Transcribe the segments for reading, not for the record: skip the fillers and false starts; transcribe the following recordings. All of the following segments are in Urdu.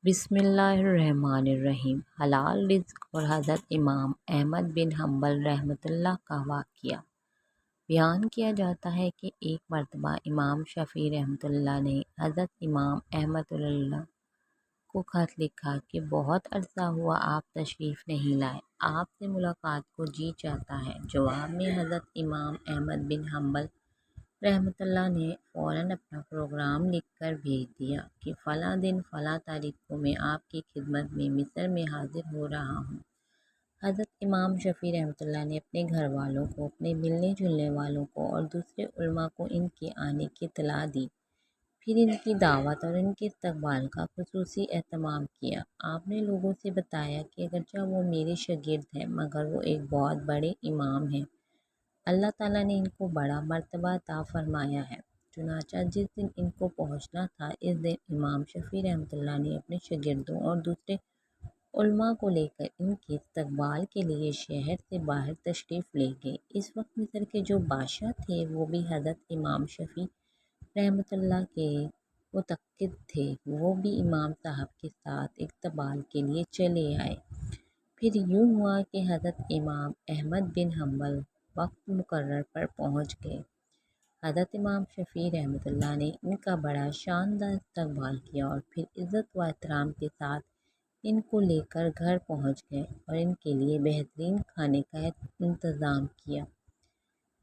بسم اللہ الرحمن الرحیم۔ حلال رزق اور حضرت امام احمد بن حنبل رحمۃ اللہ کا واقعہ بیان کیا جاتا ہے کہ ایک مرتبہ امام شافعی رحمۃ اللہ نے حضرت امام احمد اللہ کو خط لکھا کہ بہت عرصہ ہوا آپ تشریف نہیں لائے، آپ سے ملاقات کو جی چاہتا ہے۔ جواب میں حضرت امام احمد بن حنبل رحمۃ اللہ نے فوراً اپنا پروگرام لکھ کر بھیج دیا کہ فلاں دن فلاں تاریخ کو میں آپ کی خدمت میں مصر میں حاضر ہو رہا ہوں۔ حضرت امام شافعی رحمۃ اللہ نے اپنے گھر والوں کو، اپنے ملنے جلنے والوں کو اور دوسرے علماء کو ان کے آنے کی اطلاع دی، پھر ان کی دعوت اور ان کے استقبال کا خصوصی اہتمام کیا۔ آپ نے لوگوں سے بتایا کہ اگرچہ وہ میرے شاگرد ہیں مگر وہ ایک بہت بڑے امام ہیں، اللہ تعالیٰ نے ان کو بڑا مرتبہ عطا فرمایا ہے۔ چنانچہ جس دن ان کو پہنچنا تھا، اس دن امام شافعی رحمۃ اللہ نے اپنے شاگردوں اور دوسرے علماء کو لے کر ان کے استقبال کے لیے شہر سے باہر تشریف لے گئے۔ اس وقت مصر کے جو بادشاہ تھے وہ بھی حضرت امام شافعی رحمۃ اللہ کے متقد تھے، وہ بھی امام صاحب کے ساتھ استقبال کے لیے چلے آئے۔ پھر یوں ہوا کہ حضرت امام احمد بن حنبل وقت مقرر پر پہنچ گئے۔ حضرت امام شافعی رحمۃ اللہ نے ان کا بڑا شاندار استقبال کیا اور پھر عزت و احترام کے ساتھ ان کو لے کر گھر پہنچ گئے اور ان کے لیے بہترین کھانے کا انتظام کیا۔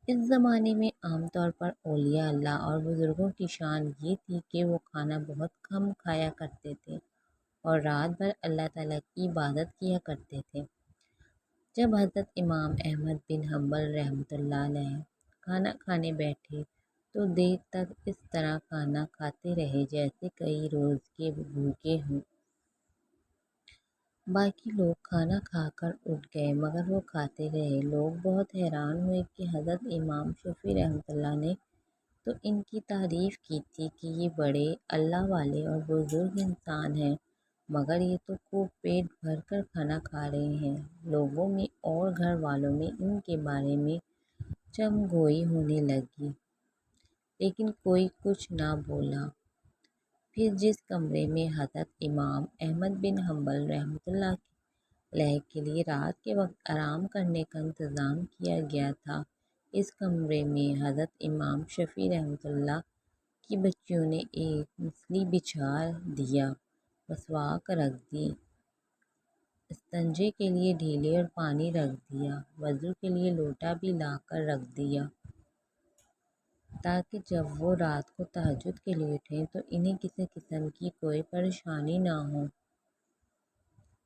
اس زمانے میں عام طور پر اولیاء اللہ اور بزرگوں کی شان یہ تھی کہ وہ کھانا بہت کم کھایا کرتے تھے اور رات بھر اللہ تعالیٰ کی عبادت کیا کرتے تھے۔ جب حضرت امام احمد بن حنبل رحمۃ اللہ علیہ کھانا کھانے بیٹھے تو دیر تک اس طرح کھانا کھاتے رہے جیسے کئی روز کے بھوکے ہوں۔ باقی لوگ کھانا کھا کر اٹھ گئے مگر وہ کھاتے رہے۔ لوگ بہت حیران ہوئے کہ حضرت امام شافعی رحمۃ اللہ نے تو ان کی تعریف کی تھی کہ یہ بڑے اللہ والے اور بزرگ انسان ہیں، مگر یہ تو خوب پیٹ بھر کر کھانا کھا رہے ہیں۔ لوگوں میں اور گھر والوں میں ان کے بارے میں چم گوئی ہونے لگی، لیکن کوئی کچھ نہ بولا۔ پھر جس کمرے میں حضرت امام احمد بن حنبل رحمۃ اللہ علیہ کے لیے رات کے وقت آرام کرنے کا انتظام کیا گیا تھا، اس کمرے میں حضرت امام شافعی رحمۃ اللہ کی بچیوں نے ایک مصلی بچھا دیا، مسواک رکھ دی، استنجے کے لیے ڈھیلے اور پانی رکھ دیا، وضو کے لیے لوٹا بھی لا کر رکھ دیا، تاکہ جب وہ رات کو تہجد کے لیے اٹھیں تو انہیں کسی قسم کی کوئی پریشانی نہ ہو۔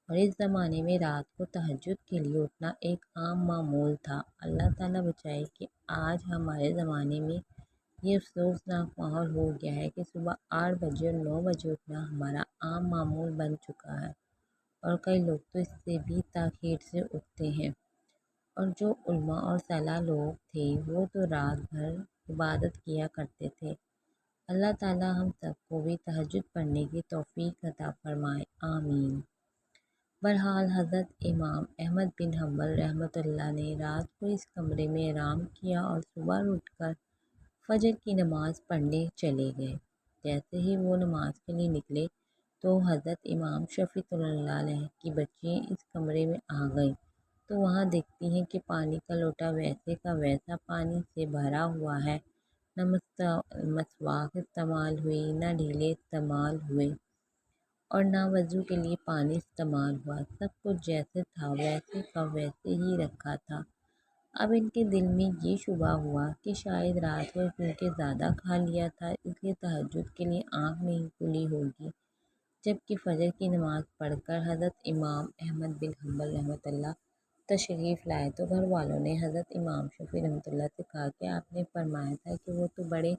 اور اس زمانے میں رات کو تہجد کے لیے اٹھنا ایک عام معمول تھا۔ اللہ تعالیٰ بچائے کہ آج ہمارے زمانے میں یہ افسوسناک ماحول ہو گیا ہے کہ صبح 8 بجے اور 9 بجے اٹھنا ہمارا عام معمول بن چکا ہے، اور کئی لوگ تو اس سے بھی تاخیر سے اٹھتے ہیں۔ اور جو علماء اور صالح لوگ تھے وہ تو رات بھر عبادت کیا کرتے تھے۔ اللہ تعالیٰ ہم سب کو بھی تہجد پڑھنے کی توفیق عطا فرمائے، آمین۔ بہرحال حضرت امام احمد بن حنبل رحمۃ اللہ نے رات کو اس کمرے میں آرام کیا اور صبح اٹھ کر فجر کی نماز پڑھنے چلے گئے۔ جیسے ہی وہ نماز کے لیے نکلے تو حضرت امام شافعی اللہ علیہ کی بچیاں اس کمرے میں آ گئیں تو وہاں دیکھتی ہیں کہ پانی کا لوٹا ویسے کا ویسا پانی سے بھرا ہوا ہے، نہ مسواک استعمال ہوئی، نہ ڈھیلے استعمال ہوئے اور نہ وضو کے لیے پانی استعمال ہوا، سب کچھ جیسے تھا ویسے کا ویسے ہی رکھا تھا۔ اب ان کے دل میں یہ شبہ ہوا کہ شاید رات کو کیونکہ زیادہ کھا لیا تھا اس لیے تہجد کے لیے آنکھ نہیں کھلی ہوگی۔ جب کہ فجر کی نماز پڑھ کر حضرت امام احمد بن حنبل رحمۃ اللہ تشریف لائے تو گھر والوں نے حضرت امام شافعی رحمۃ اللہ سے کہا کہ آپ نے فرمایا تھا کہ وہ تو بڑے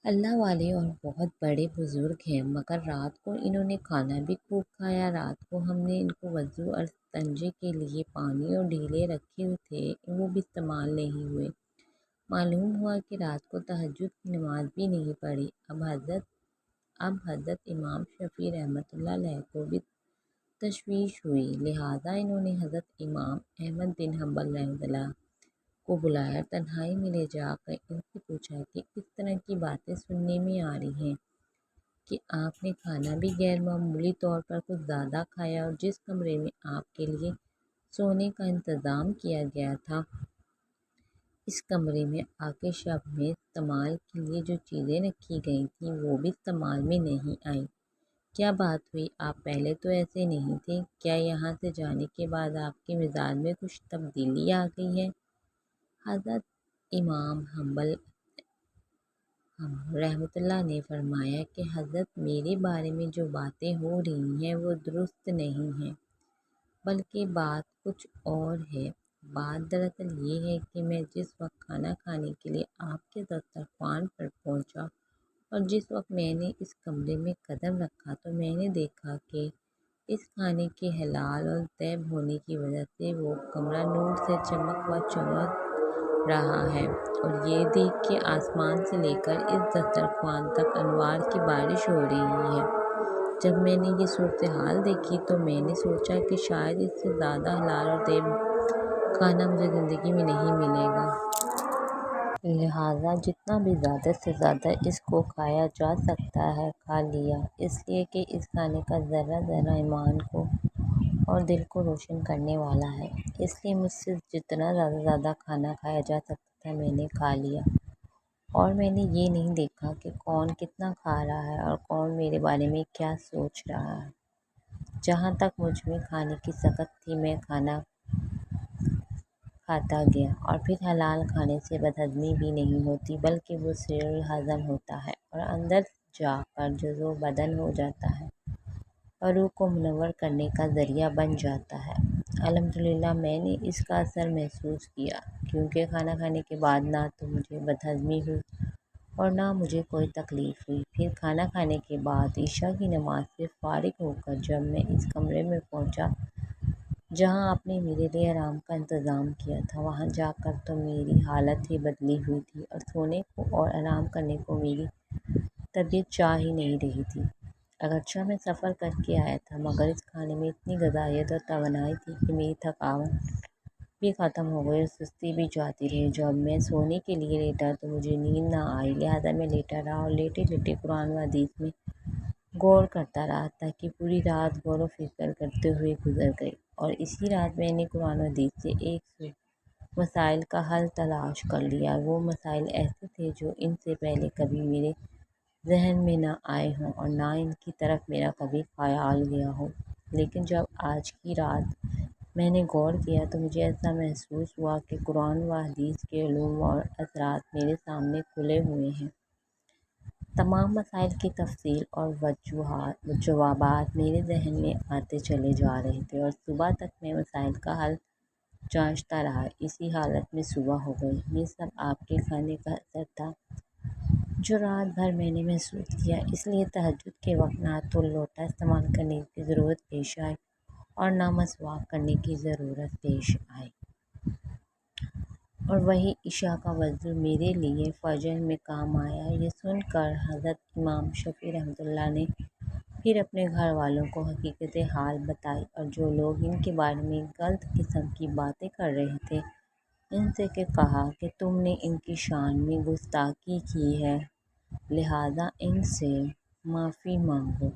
اللہ والے اور بہت بڑے بزرگ ہیں، مگر رات کو انہوں نے کھانا بھی خوب کھایا۔ رات کو ہم نے ان کو وضو اور استنجے کے لیے پانی اور ڈھیلے رکھے تھے، وہ بھی استعمال نہیں ہوئے۔ معلوم ہوا کہ رات کو تہجد کی نماز بھی نہیں پڑھی۔ اب حضرت امام شافعی رحمۃ اللہ علیہ کو بھی تشویش ہوئی، لہٰذا انہوں نے حضرت امام احمد بن حنبل رحمۃ اللہ کو بلایا اور تنہائی میں لے جا کر ان سے پوچھا کہ اس طرح کی باتیں سننے میں آ رہی ہیں، کہ آپ نے کھانا بھی غیر معمولی طور پر کچھ زیادہ کھایا اور جس کمرے میں آپ کے لیے سونے کا انتظام کیا گیا تھا، اس کمرے میں آ کے شب میں استعمال کے لیے جو چیزیں رکھی گئی تھیں وہ بھی استعمال میں نہیں آئیں۔ کیا بات ہوئی؟ آپ پہلے تو ایسے نہیں تھے۔ کیا یہاں سے جانے کے بعد آپ کے مزاج میں کچھ تبدیلی آ گئی ہے؟ حضرت امام حنبل رحمۃ اللہ نے فرمایا کہ حضرت، میرے بارے میں جو باتیں ہو رہی ہیں وہ درست نہیں ہیں، بلکہ بات کچھ اور ہے۔ بات دراصل یہ ہے کہ میں جس وقت کھانا کھانے کے لیے آپ کے دسترخوان پر پہنچا اور جس وقت میں نے اس کمرے میں قدم رکھا تو میں نے دیکھا کہ اس کھانے کے حلال اور طیب ہونے کی وجہ سے وہ کمرہ نور سے چمک رہا ہے، اور یہ دیکھ کے آسمان سے لے کر اس دسترخوان تک انوار کی بارش ہو رہی ہے۔ جب میں نے یہ صورتحال دیکھی تو میں نے سوچا کہ شاید اس سے زیادہ حلال اور طیب کھانا مجھے زندگی میں نہیں ملے گا۔ لہٰذا جتنا بھی زیادہ سے زیادہ اس کو کھایا جا سکتا ہے کھا لیا، اس لیے کہ اس کھانے کا ذرہ ذرہ ایمان کو اور دل کو روشن کرنے والا ہے۔ اس لیے مجھ سے جتنا زیادہ کھانا کھایا جا سکتا تھا میں نے کھا لیا، اور میں نے یہ نہیں دیکھا کہ کون کتنا کھا رہا ہے اور کون میرے بارے میں کیا سوچ رہا ہے۔ جہاں تک مجھ میں کھانے کی سخت تھی میں کھانا کھاتا گیا، اور پھر حلال کھانے سے بدہضمی بھی نہیں ہوتی بلکہ وہ سرّ الہضم ہوتا ہے اور اندر جا کر جزو بدن ہو جاتا ہے اور روح کو منور کرنے کا ذریعہ بن جاتا ہے۔ الحمدللہ میں نے اس کا اثر محسوس کیا، کیونکہ کھانا کھانے کے بعد نہ تو مجھے بدہضمی ہوئی اور نہ مجھے کوئی تکلیف ہوئی۔ پھر کھانا کھانے کے بعد عشاء کی نماز سے فارغ ہو کر جب میں اس کمرے میں پہنچا جہاں آپ نے میرے لیے آرام کا انتظام کیا تھا، وہاں جا کر تو میری حالت ہی بدلی ہوئی تھی اور سونے کو اور آرام کرنے کو میری طبیعت چاہ ہی نہیں رہی تھی۔ اگرچہ میں سفر کر کے آیا تھا، مگر اس کھانے میں اتنی غذائیت اور توانائی تھی کہ میری تھکاوٹ بھی ختم ہو گئی اور سستی بھی جاتی رہی۔ جب میں سونے کے لیے لیٹا تو مجھے نیند نہ آئی، لہٰذا میں لیٹا رہا اور لیٹے لیٹے قرآن و حدیث میں غور کرتا رہا، تاکہ پوری رات غور و فکر کرتے ہوئے گزر گئی۔ اور اسی رات میں نے قرآن و حدیث سے ایک سو مسائل کا حل تلاش کر لیا۔ وہ مسائل ایسے تھے جو ان سے پہلے کبھی میرے ذہن میں نہ آئے ہوں اور نہ ان کی طرف میرا کبھی خیال گیا ہو، لیکن جب آج کی رات میں نے غور کیا تو مجھے ایسا محسوس ہوا کہ قرآن و حدیث کے علوم اور اثرات میرے سامنے کھلے ہوئے ہیں۔ تمام مسائل کی تفصیل اور جوابات میرے ذہن میں آتے چلے جا رہے تھے، اور صبح تک میں مسائل کا حل جانچتا رہا۔ اسی حالت میں صبح ہو گئی۔ یہ سب آپ کے کھانے کا اثر تھا جو رات بھر میں نے محسوس کیا۔ اس لیے تہجد کے وقت نہ تو لوٹا استعمال کرنے کی ضرورت پیش آئی اور نہ مسواک کرنے کی ضرورت پیش آئی، اور وہی عشاء کا وضو میرے لیے فجر میں کام آیا۔ یہ سن کر حضرت امام شافعی رحمۃ اللہ نے پھر اپنے گھر والوں کو حقیقت حال بتائی، اور جو لوگ ان کے بارے میں غلط قسم کی باتیں کر رہے تھے ان سے کہا کہ تم نے ان کی شان میں گستاخی کی ہے، لہٰذا ان سے معافی مانگو۔